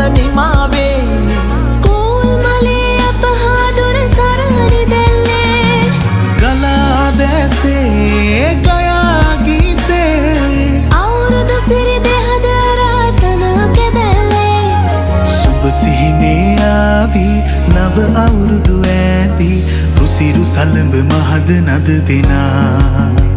නිමාවේ call මලේ අපහාදුර සරහරි දැල්ලේ ගලා දැසේ ගයා ගීතේ අවුරුදු සිරි දෙහදරා තනක දැල්ලේ සුබ සිහිනේ ආවි නව අවුරුදු ඇති රුසිරු සලඹ මහද නද දෙනා